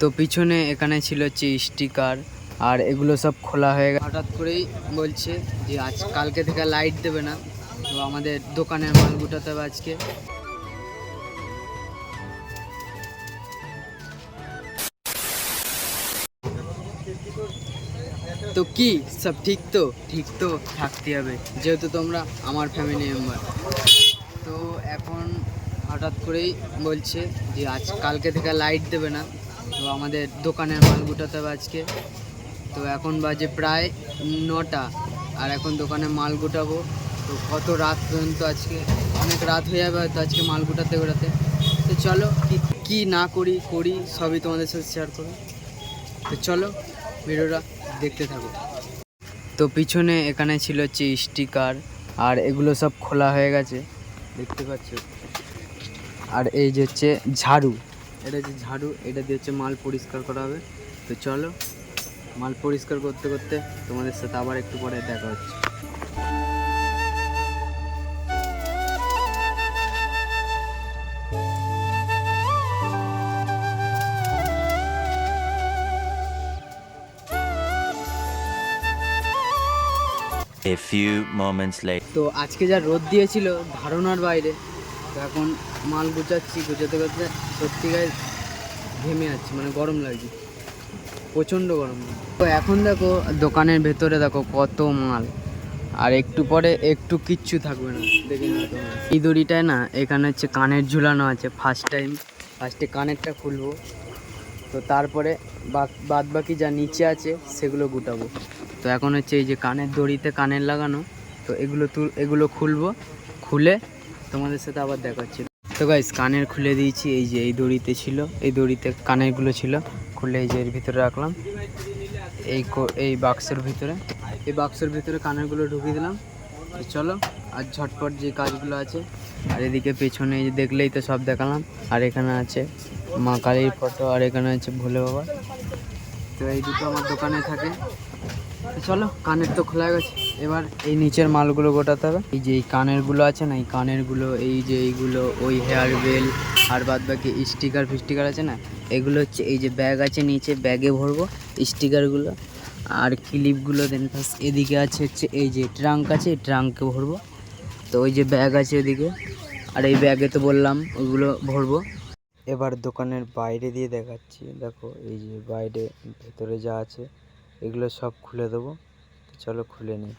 তো পিছনে এখানে ছিল হচ্ছে স্টিকার আর এগুলো সব খোলা হয়ে গেছে। হঠাৎ করেই বলছে যে আজ কালকে থেকে লাইট দেবে না, তো আমাদের দোকানের মাল গুটাতে হবে আজকে। তো কি সব ঠিক তো? ঠিক তো থাকতে হবে, যেহেতু তোমরা আমার ফ্যামিলি মেম্বার। তো এখন হঠাৎ করেই বলছে যে আজ কালকে থেকে লাইট দেবে না, তো আমাদের দোকানের মাল গুটাতে হবে আজকে। তো এখন বাজে প্রায় 9টা, আর এখন দোকানে মাল গুটাবো। তো কত রাত পর্যন্ত, আজকে অনেক রাত হয়ে যাবে হয়তো আজকে মাল গুটাতে গুটাতে। তো চলো কি না করি সবই তোমাদের সাথে শেয়ার করো। তো চলো ভিডিওটা দেখতে থাকো। তো পিছনে এখানে ছিল হচ্ছে স্টিকার আর এগুলো সব খোলা হয়ে গেছে, দেখতে পাচ্ছ। আর এই যে হচ্ছে ঝাড়ু, এটা হচ্ছে ঝাড়ু, এটা দিয়ে হচ্ছে মাল পরিষ্কার করা হবে। তো চলো মাল পরিষ্কার করতে করতে তোমাদের সাথে আবার একটু পরে দেখা হচ্ছে। A few moments later. তো আজকে যা রোদ দিয়েছিল ধারণার বাইরে। তো এখন মাল গুছাচ্ছি, গুছাতে করতে সত্যি গায়ে ঘেমে যাচ্ছি, মানে গরম লাগছে, প্রচণ্ড গরম। তো এখন দেখো দোকানের ভেতরে দেখো কত মাল, আর একটু পরে একটু কিচ্ছু থাকবে না, দেখে নাও তোমরা। এই দড়িটায় না এখানে হচ্ছে কানের ঝুলানো আছে। ফার্স্টে কানেরটা খুলবো, তো তারপরে বাদ বাকি যা নিচে আছে সেগুলো গুটাবো। তো এখন হচ্ছে এই যে কানের দড়িতে কানের লাগানো, তো এগুলো খুলবো, খুলে তোমাদের সাথে আবার দেখাচ্ছি। তো গাইস কানের খুলে দিয়েছি, এই যে এই দড়িতে ছিল, এই দড়িতে কানেরগুলো ছিল, খুলে এই যে এর ভিতরে রাখলাম, এই বাক্সের ভিতরে, এই বাক্সের ভিতরে কানেরগুলো ঢুকিয়ে দিলাম। তো চলো আর ঝটপট যে কাজগুলো আছে। আর এদিকে পেছনে এই যে দেখলেই তো সব দেখালাম। আর এখানে আছে মা কালীর ফটো, আর এখানে আছে ভোলে বাবা। তো এই দুটো আমার দোকানে থাকে। তো চলো কানের তো খোলা গেছে, এবার এই নিচের মালগুলো গোটাতে হবে। এই যে এই কানেরগুলো আছে না, এই কানেরগুলো, এই যে এইগুলো, ওই হেয়ার বেল আর বাদ বাকি স্টিকার ফিস্টিকার আছে না, এগুলো হচ্ছে এই যে ব্যাগ আছে নিচে, ব্যাগে ভরবো স্টিকারগুলো আর ক্লিপগুলো। দেন এদিকে আছে হচ্ছে এই যে ট্রাঙ্ক আছে, এই ট্রাঙ্কে ভরবো। তো ওই যে ব্যাগ আছে ওদিকে, আর এই ব্যাগে তো বললাম ওইগুলো ভরবো। এবার দোকানের বাইরে দিয়ে দেখাচ্ছি, দেখো এই যে বাইরে ভেতরে যা আছে এগুলো সব খুলে দেবো। চলো খুলে নিই।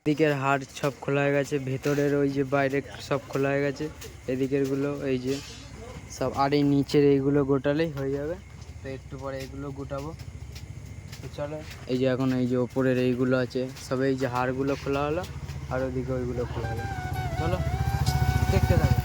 এদিকের হাড় সব খোলা হয়ে গেছে, ভেতরের ওই যে বাইরে সব খোলা হয়ে গেছে, এদিকেরগুলো এই যে সব, আর এই নিচের এইগুলো গোটালেই হয়ে যাবে। তো একটু পরে এগুলো গোটাবো। তো চলো এই যে এখন এই যে ওপরের এইগুলো আছে সব, এই যে হাড়গুলো খোলা হলো আর ওদিকে ওইগুলো খোলা হলো। চলো দেখতে থাকো।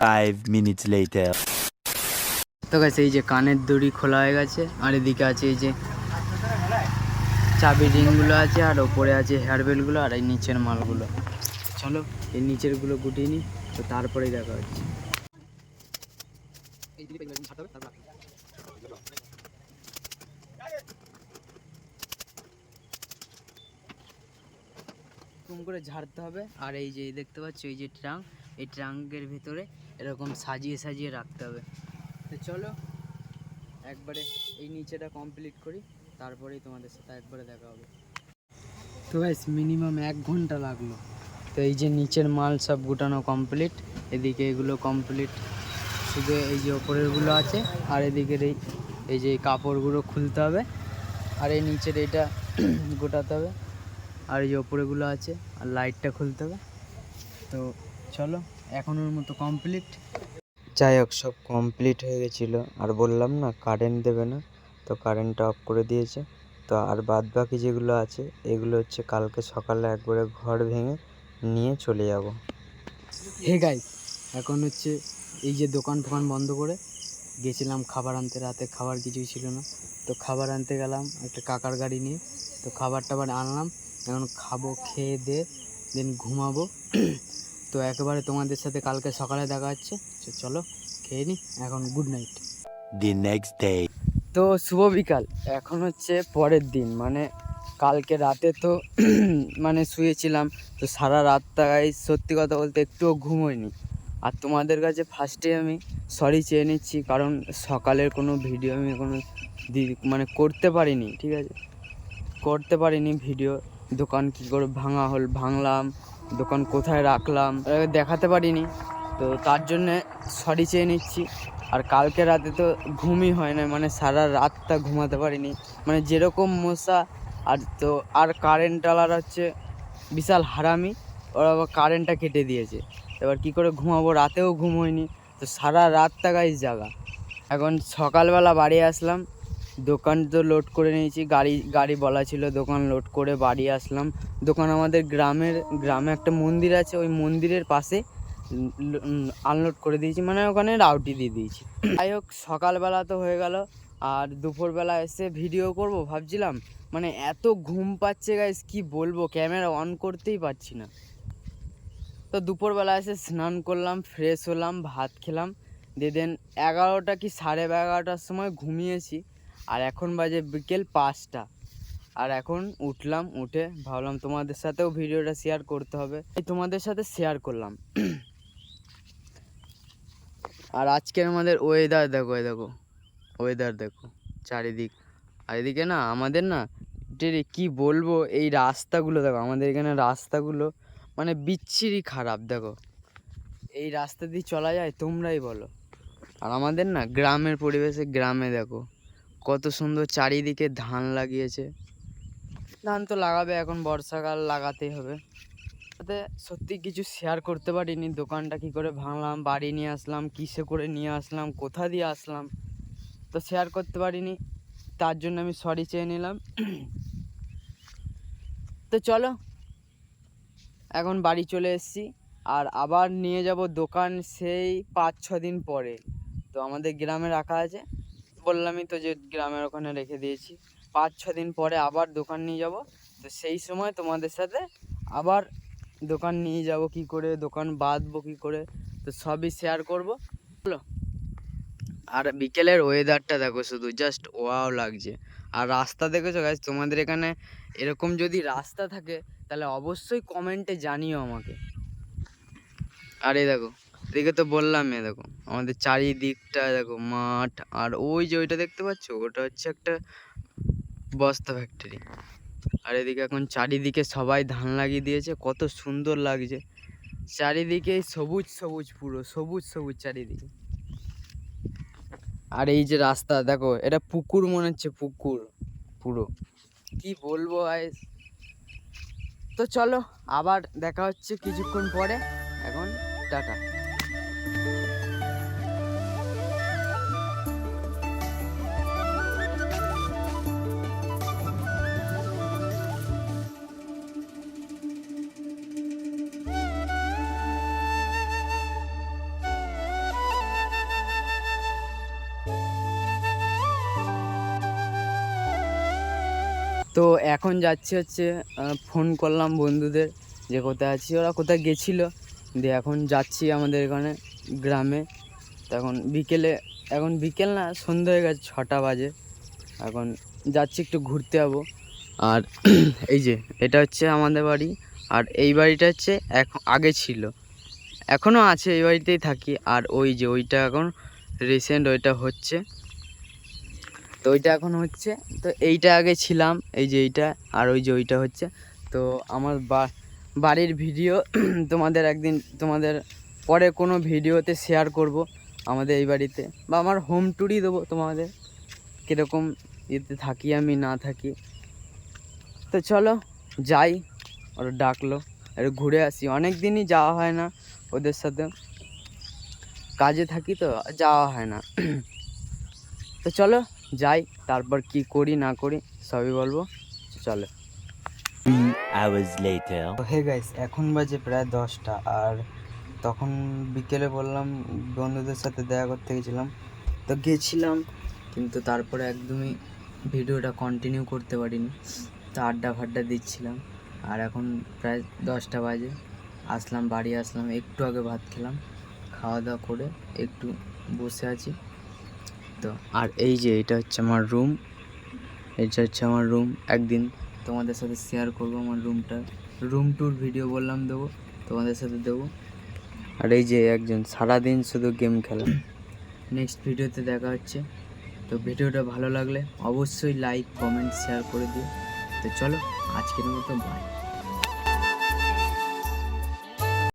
5 minutes later. তো গাইস এই যে কানের দড়ি খোলা হয়ে গেছে, আর এদিকে আছে এই যে চাবি রিংগুলো আছে, আর ওপরে আছে হেয়ার বেলগুলো, আর এই নিচের মালগুলো। চলো এই নিচেরগুলো গুটিয়ে নিই, তো তারপরেই দেখা হচ্ছে। করে ঝাড়তে হবে। আর এই যে দেখতে পাচ্ছ এই যে ট্রাঙ্ক, এই ট্রাঙ্কের ভিতরে এরকম সাজিয়ে সাজিয়ে রাখতে হবে। তো চলো একবারে এই নিচেটা কমপ্লিট করি, তারপরেই তোমাদের সাথে একবারে দেখা হবে। তো গাইস মিনিমাম 1 ঘন্টা লাগলো। তো এই যে নিচের মাল সব গুটানো কমপ্লিট, এদিকে এগুলো কমপ্লিট, শুধু এই যে ওপরেরগুলো আছে, আর এদিকের এই যে কাপড়গুলো খুলতে হবে, আর এই নিচের এইটা গোটাতে হবে, আর এই যে ওপরেগুলো আছে, আর লাইটটা খুলতে হবে। তো চলো এখনের মতো কমপ্লিট। যাই হোক সব কমপ্লিট হয়ে গেছিলো, আর বললাম না কারেন্ট দেবে না, তো কারেন্টটা অফ করে দিয়েছে। তো আর বাদ বাকি যেগুলো আছে এগুলো হচ্ছে কালকে সকালে একবারে ঘর ভেঙে নিয়ে চলে যাব। হে গাইস এখন হচ্ছে এই যে দোকান ফোকান বন্ধ করে গেছিলাম খাবার আনতে, রাতে খাবার কিছুই ছিল না, তো খাবার আনতে গেলাম একটা কাকার গাড়ি নিয়ে। তো খাবার টাবার আনলাম, এখন খাবো, খেয়ে দেন ঘুমাবো। তো একেবারে তোমাদের সাথে কালকে সকালে দেখা হচ্ছে। চলো খেয়ে নি এখন, good night. The next day. তো শুভ বিকাল। এখন হচ্ছে পরের দিন, মানে কালকে রাতে তো মানে শুয়েছিলাম, তো সারা রাতটা গাইস সত্যি কথা বলতে একটুও ঘুম হয়নি। আর তোমাদের কাছে ফার্স্টে আমি সরি চেয়ে নিচ্ছি, কারণ সকালের কোনো ভিডিও আমি কোনো মানে করতে পারিনি, ঠিক আছে, করতে পারিনি ভিডিও। দোকান কী করে ভাঙলাম, দোকান কোথায় রাখলাম দেখাতে পারিনি, তো তার জন্যে সরি চেয়ে নিচ্ছি। আর কালকে রাতে তো ঘুমই হয় না, মানে সারা রাতটা ঘুমাতে পারিনি, মানে যেরকম মশা। আর তো আর কারেন্টওয়ালার হচ্ছে বিশাল হারামি, ওরা আবার কারেন্টটা কেটে দিয়েছে। এবার কি করে ঘুমাবো, রাতেও ঘুম হয়নি, তো সারা রাতটা গাইস জাগা। এখন সকালবেলা বাড়ি আসলাম, দোকান তো লোড করে নিয়েছি, গাড়ি বলা ছিল, দোকান লোড করে বাড়ি আসলাম। দোকান আমাদের গ্রামে একটা মন্দির আছে, ওই মন্দিরের পাশে আনলোড করে দিয়েছি, মানে ওখানে রাউটি দিয়ে দিয়েছি। যাই হোক, সকালবেলা তো হয়ে গেল, আর দুপুরবেলা এসে ভিডিও করব ভাবছিলাম, মানে এত ঘুম পাচ্ছে গাইস কি বলবো, ক্যামেরা অন করতেই পারছি না। তো দুপুরবেলা এসে স্নান করলাম, ফ্রেশ হলাম, ভাত খেলাম, দিয়ে দেন 11টা কি 11:30টার সময় ঘুমিয়েছি। আর এখন বাজে বিকেল 5টা। আর এখন উঠলাম, উঠে ভাবলাম তোমাদের সাথেও ভিডিওটা শেয়ার করতে হবে, তাই তোমাদের সাথে শেয়ার করলাম। আর আজকের আমাদের ওয়েদার দেখো, ওয়েদার দেখো চারিদিক। আর এদিকে না আমাদের না কি বলবো, এই রাস্তাগুলো দেখো, আমাদের এখানে রাস্তাগুলো মানে বিচ্ছিরি খারাপ। দেখো এই রাস্তা দিয়ে চলা যায়, তোমরাই বলো। আর আমাদের না গ্রামের পরিবেশে, গ্রামে দেখো কত সুন্দর চারিদিকে ধান লাগিয়েছে। ধান তো লাগাবে, এখন বর্ষাকাল, লাগাতেই হবে। তাতে সত্যি কিছু শেয়ার করতে পারিনি, দোকানটা কি করে ভাঙলাম, বাড়ি নিয়ে আসলাম, কিসে করে নিয়ে আসলাম, কোথা দিয়ে আসলাম, তো শেয়ার করতে পারিনি, তার জন্য আমি সরি চেয়ে নিলাম। তো চলো, এখন বাড়ি চলে এসেছি, আর আবার নিয়ে যাব দোকান সেই 5-6 দিন পরে। তো আমাদের গ্রামে রাখা আছে, বললামই তো যে গ্রামের ওখানে রেখে দিয়েছি। 5-6 দিন পরে আবার দোকান নিয়ে যাব, তো সেই সময় তোমাদের সাথে আবার দোকান নিয়ে যাব, কি করে দোকান বাঁধবো কী করে, তো সবই শেয়ার করব। চলো। আর বিকেলের ওয়েদারটা দেখো, শুধু জাস্ট ওয়াও লাগছে। আর রাস্তা দেখেছো গাইস, তোমাদের এখানে এরকম যদি রাস্তা থাকে তাহলে অবশ্যই কমেন্টে জানিও আমাকে। আর এই দেখো, এদিকে তো বললাম, দেখো আমাদের চারিদিকটা দেখো মাঠ, আর ওই যে ওইটা দেখতে পাচ্ছ, ওটা হচ্ছে একটা বস্তা ফ্যাক্টরি। আর এদিকে এখন চারিদিকে সবাই ধান লাগিয়ে দিয়েছে, কত সুন্দর লাগছে চারিদিকে, সবুজ সবুজ, পুরো সবুজ সবুজ চারিদিকে। আর এই যে রাস্তা দেখো, এটা পুকুর মনে হচ্ছে, পুকুর পুরো, কি বলবো গাইস। তো চলো, আবার দেখা হচ্ছে কিছুক্ষণ পরে, এখন টাটা। তো এখন যাচ্ছি হচ্ছে, ফোন করলাম বন্ধুদের যে কোথায় আছি, ওরা কোথায় গেছিলো, দিয়ে এখন যাচ্ছি আমাদের এখানে গ্রামে। তো এখন বিকেল না, সন্ধ্যা হয়ে গেছে, 6টা বাজে। এখন যাচ্ছি একটু ঘুরতে যাবো। আর এই যে এটা হচ্ছে আমাদের বাড়ি, আর এই বাড়িটা হচ্ছে আগে ছিল, এখনও আছে, এই বাড়িতেই থাকি। আর ওই যে ওইটা এখন রিসেন্ট ওইটা হচ্ছে, তো ওইটা এখন হচ্ছে, তো এইটা আগে ছিলাম, এই যে এইটা, আর ওই যে ওইটা হচ্ছে। তো আমার বাড়ির ভিডিও তোমাদের একদিন, তোমাদের পরে কোনো ভিডিওতে শেয়ার করব, আমাদের এই বাড়িতে, বা আমার হোম ট্যুরই দেবো তোমাদের, কীরকম ইয়েতে থাকি আমি না থাকি। তো চলো যাই, ওরা ডাকলো, একটু ঘুরে আসি, অনেক দিনই যাওয়া হয় না ওদের সাথে, কাজে থাকি তো যাওয়া হয় না। তো চলো যাই, তারপর কি করি না করি সবই বলবো, চলো। 2 hours later. হে গাইস, এখন বাজে প্রায় 10টা, আর তখন বিকেলে বললাম বন্ধুদের সাথে দেখা করতে গেছিলাম, তো গেছিলাম, কিন্তু তারপরে একদমই ভিডিওটা কন্টিনিউ করতে পারিনি, তো আড্ডা ফাড্ডা দিচ্ছিলাম। আর এখন প্রায় 10টা বাজে, বাড়ি আসলাম, একটু আগে ভাত খেলাম, খাওয়া দাওয়া করে একটু বসে আছি। তো আর এই যে এটা হচ্ছে আমার রুম, একদিন তোমাদের সাথে শেয়ার করবো আমার রুম ট্যুর ভিডিও বললাম দেবো, তোমাদের সাথে দেবো। আর এই যে একজন সারাদিন শুধু গেম খেলা। নেক্সট ভিডিওতে দেখা হচ্ছে। তো ভিডিওটা ভালো লাগলে অবশ্যই লাইক কমেন্ট শেয়ার করে দিও। তো চলো আজকের মতো বাই।